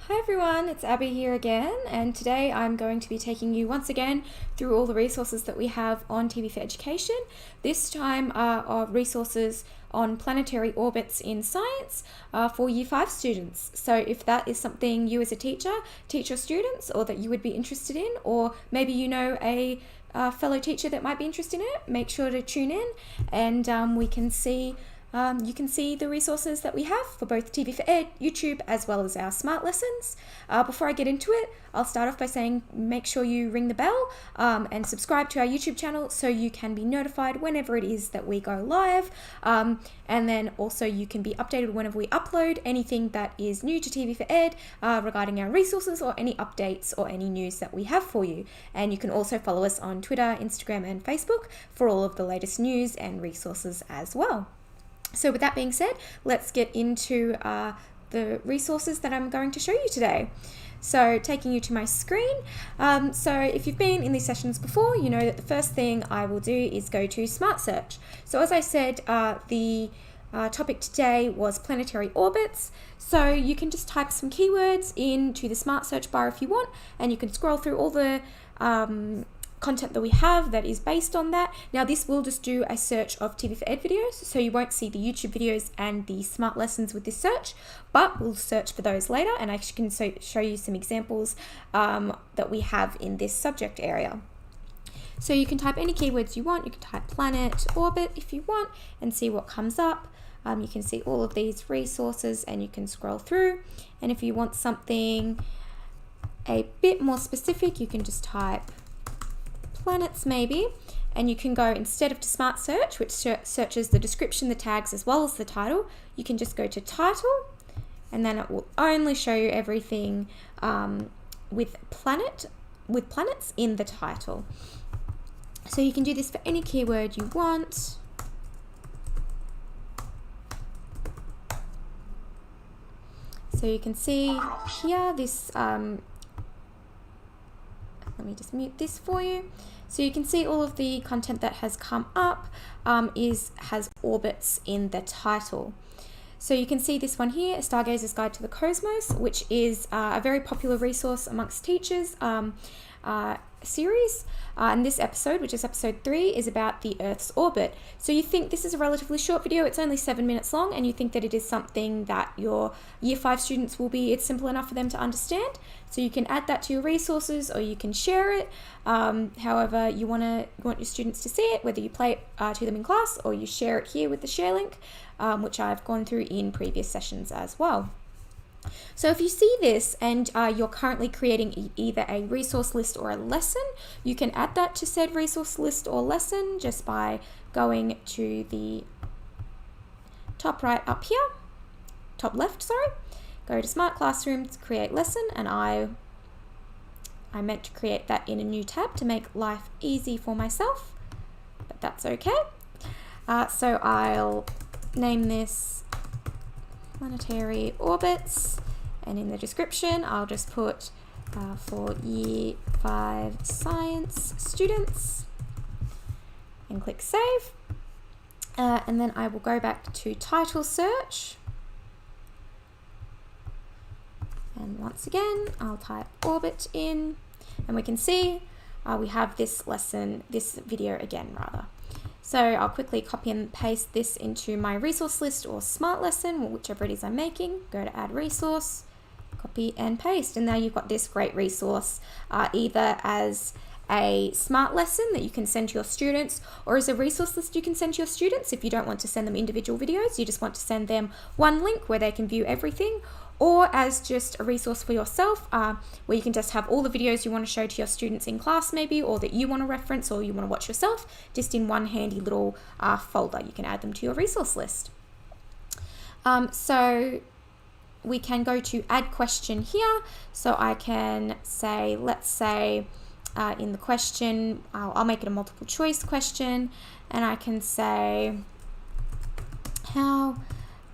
Hi everyone, it's Abbey here again, and today I'm going to be taking you once again through all the resources that we have on TV4Education. This time are resources on planetary orbits in science for Year 5 students. So if that is something you as a teacher teach your students, or that you would be interested in, or maybe you know a fellow teacher that might be interested in it, make sure to tune in and you can see the resources that we have for both TV4Ed, YouTube, as well as our smart lessons. Before I get into it, I'll start off by saying make sure you ring the bell and subscribe to our YouTube channel so you can be notified whenever it is that we go live. And then also you can be updated whenever we upload anything that is new to TV4Ed regarding our resources or any updates or any news that we have for you. And you can also follow us on Twitter, Instagram, and Facebook for all of the latest news and resources as well. So with that being said, let's get into the resources that I'm going to show you today. So taking you to my screen. So if you've been in these sessions before, you know that the first thing I will do is go to Smart Search. So as I said, the topic today was planetary orbits. So you can just type some keywords into the Smart Search bar if you want, and you can scroll through all the content that we have that is based on that. Now this will just do a search of TV4Ed videos, so you won't see the YouTube videos and the smart lessons with this search, but we'll search for those later, and I can show you some examples that we have in this subject area. So you can type any keywords you want. You can type planet, orbit if you want, and see what comes up. You can see all of these resources and you can scroll through, and if you want something a bit more specific, you can just type planets maybe, and you can go, instead of to Smart Search, which searches the description, the tags, as well as the title, you can just go to title, and then it will only show you everything with planets in the title. So you can do this for any keyword you want. So you can see here this let me just mute this for you. So you can see all of the content that has come up has orbits in the title. So you can see this one here, A Stargazer's Guide to the Cosmos, which is a very popular resource amongst teachers series. And this episode, which is episode 3, is about the Earth's orbit. So you think this is a relatively short video, it's only 7 minutes long, and you think that it is something that your Year 5 students it's simple enough for them to understand. So you can add that to your resources, or you can share it however you want your students to see it, whether you play it to them in class or you share it here with the share link, which I've gone through in previous sessions as well. So if you see this and you're currently creating either a resource list or a lesson, you can add that to said resource list or lesson just by going to the top right up here, top left, sorry, go to Smart Classrooms, create lesson, and I meant to create that in a new tab to make life easy for myself, but that's okay. So I'll name this Planetary Orbits, and in the description I'll just put for Year 5 science students, and click save, and then I will go back to title search, and once again I'll type orbit in, and we can see we have this video again rather. So I'll quickly copy and paste this into my resource list or smart lesson, or whichever it is I'm making. Go to add resource, copy and paste, and now you've got this great resource either as a smart lesson that you can send to your students, or as a resource list you can send to your students if you don't want to send them individual videos, you just want to send them one link where they can view everything, or as just a resource for yourself where you can just have all the videos you want to show to your students in class maybe, or that you want to reference or you want to watch yourself, just in one handy little folder. You can add them to your resource list. So we can go to add question here. So I can say, let's say in the question, I'll make it a multiple choice question, and I can say, how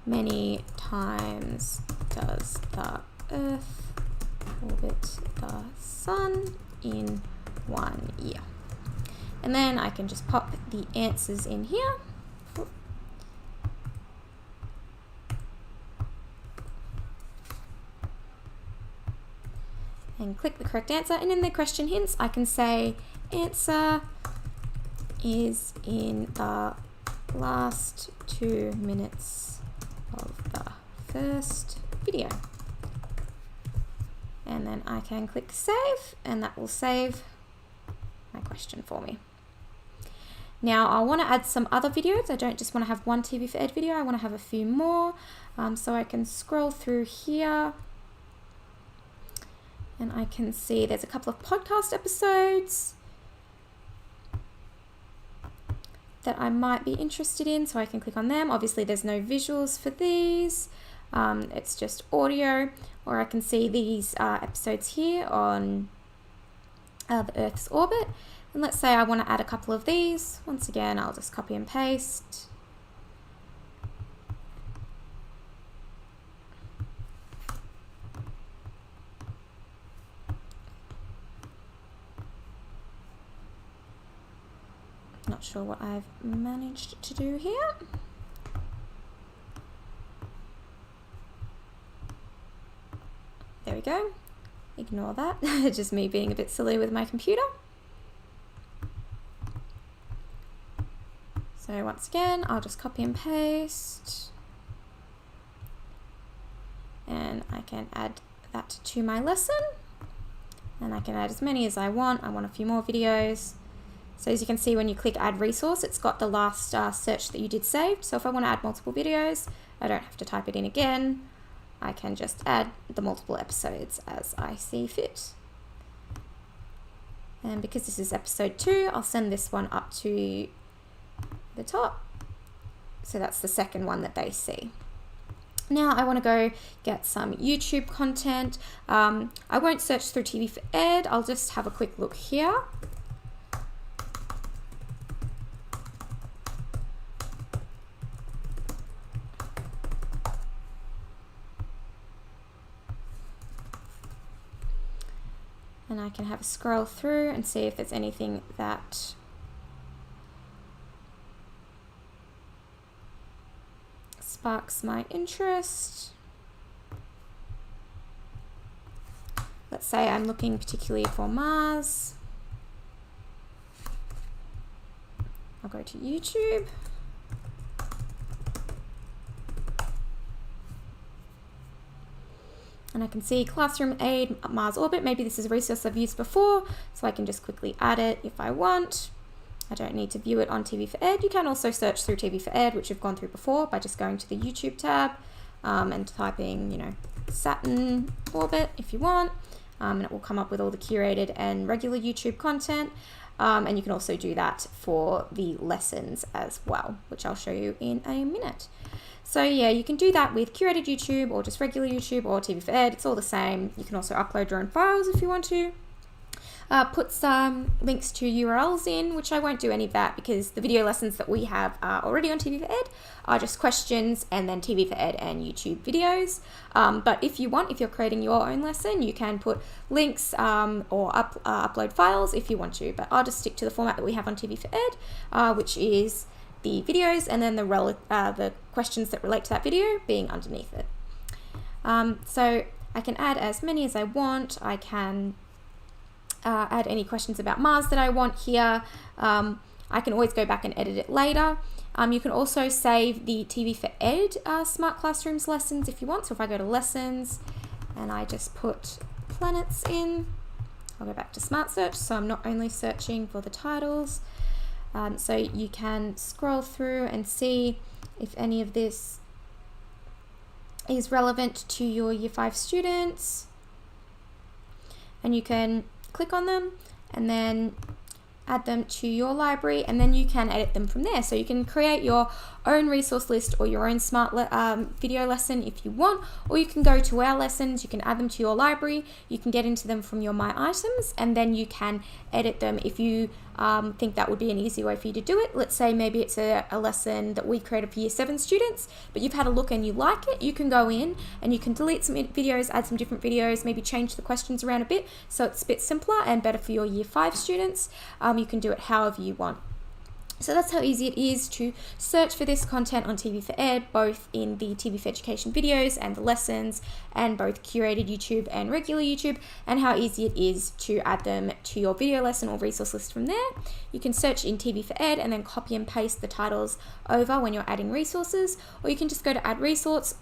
many times does the Earth orbit the Sun in 1 year? And then I can just pop the answers in here. and click the correct answer. And in the question hints, I can say answer is in the last 2 minutes of the first video. And then I can click save, and that will save my question for me. Now I want to add some other videos. I don't just want to have one TV4Ed video, I want to have a few more. So I can scroll through here and I can see there's a couple of podcast episodes that I might be interested in, so I can click on them. Obviously there's no visuals for these, it's just audio, or I can see these episodes here on the Earth's orbit. And let's say I want to add a couple of these. Once again, I'll just copy and paste. Not sure what I've managed to do here. There we go. Ignore that. Just me being a bit silly with my computer. So once again, I'll just copy and paste. And I can add that to my lesson. And I can add as many as I want. I want a few more videos. So as you can see, when you click add resource, it's got the last search that you did saved. So if I want to add multiple videos, I don't have to type it in again. I can just add the multiple episodes as I see fit. And because this is episode 2, I'll send this one up to the top. So that's the second one that they see. Now I want to go get some YouTube content. I won't search through TV4Ed. I'll just have a quick look here. And I can have a scroll through and see if there's anything that sparks my interest. Let's say I'm looking particularly for Mars. I'll go to YouTube. And I can see Classroom Aid, Mars Orbit. Maybe this is a resource I've used before, so I can just quickly add it if I want. I don't need to view it on TV4Ed. You can also search through TV4Ed, which you've gone through before, by just going to the YouTube tab and typing, you know, Saturn Orbit if you want. And it will come up with all the curated and regular YouTube content. And you can also do that for the lessons as well, which I'll show you in a minute. So yeah, you can do that with curated YouTube or just regular YouTube or TV4Ed. It's all the same. You can also upload your own files if you want to. Put some links to URLs in, which I won't do any of that because the video lessons that we have already on TV4Ed are just questions and then TV4Ed and YouTube videos. But if you want, if you're creating your own lesson, you can put links or upload files if you want to. But I'll just stick to the format that we have on TV4Ed, which is the videos and then the questions that relate to that video being underneath it. So I can add as many as I want. I can add any questions about Mars that I want here. I can always go back and edit it later. You can also save the TV4Ed Smart Classrooms lessons if you want. So if I go to lessons and I just put planets in, I'll go back to Smart Search. So I'm not only searching for the titles. So you can scroll through and see if any of this is relevant to your Year 5 students. And you can click on them and then add them to your library, and then you can edit them from there. So you can create your own resource list or your own smart video lesson if you want, or you can go to our lessons, you can add them to your library, you can get into them from your My Items, and then you can edit them if you think that would be an easy way for you to do it. Let's say maybe it's a lesson that we created for Year 7 students, but you've had a look and you like it, you can go in and you can delete some videos, add some different videos, maybe change the questions around a bit so it's a bit simpler and better for your Year 5 students. You can do it however you want. So that's how easy it is to search for this content on TV4Ed, both in the TV4Education videos and the lessons, and both curated YouTube and regular YouTube, and how easy it is to add them to your video lesson or resource list from there. You can search in TV4Ed and then copy and paste the titles over when you're adding resources, or you can just go to add resource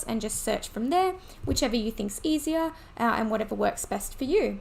and just search from there, whichever you think's easier and whatever works best for you.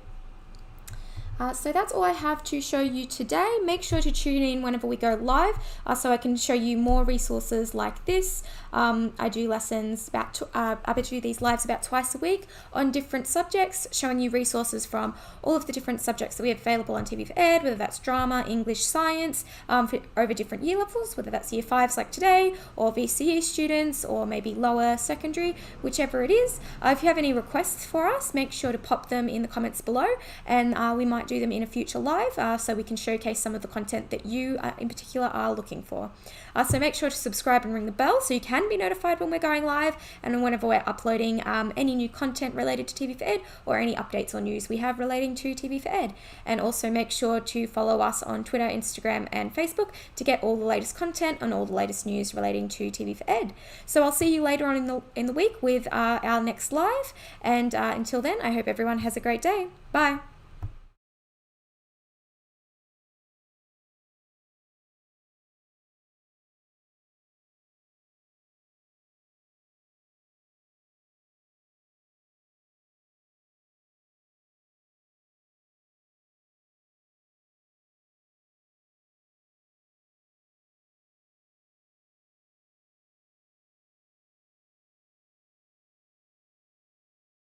So that's all I have to show you today. Make sure to tune in whenever we go live so I can show you more resources like this. I do lessons I do these lives about twice a week on different subjects, showing you resources from all of the different subjects that we have available on TV4Ed, whether that's drama, English, science, for over different year levels, whether that's year 5s like today, or VCE students, or maybe lower secondary, whichever it is. If you have any requests for us, make sure to pop them in the comments below, and we might do them in a future live so we can showcase some of the content that you in particular are looking for. So make sure to subscribe and ring the bell so you can be notified when we're going live and whenever we're uploading any new content related to TV4Ed or any updates or news we have relating to TV4Ed. And also make sure to follow us on Twitter, Instagram and Facebook to get all the latest content and all the latest news relating to TV4Ed. So I'll see you later on in the week with our next live, and until then I hope everyone has a great day. Bye.